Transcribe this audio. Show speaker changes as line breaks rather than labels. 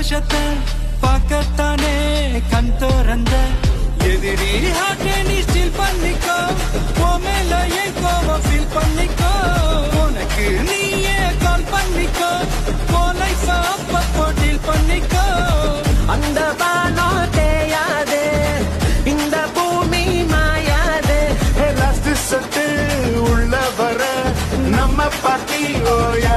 சந்தோஷத்தை பார்க்கத்தானே கண் திறந்த எதிரி ஹார்ட்டை நீ ஸ்டீல் பண்ணிக்கோ மேல என் கோவம் ஃபீல் பண்ணிக்கோ உனக்கு நீயே கால் பண்ணிக்கோ லைஃப் அப்பப்போ டீல் பண்ணிக்கோ
அந்த வானோ தேயாது இந்த பூமி மாயாது
லாஸ்ட் சட்டு உள்ள வர நம்ம பாட்டி ஓயா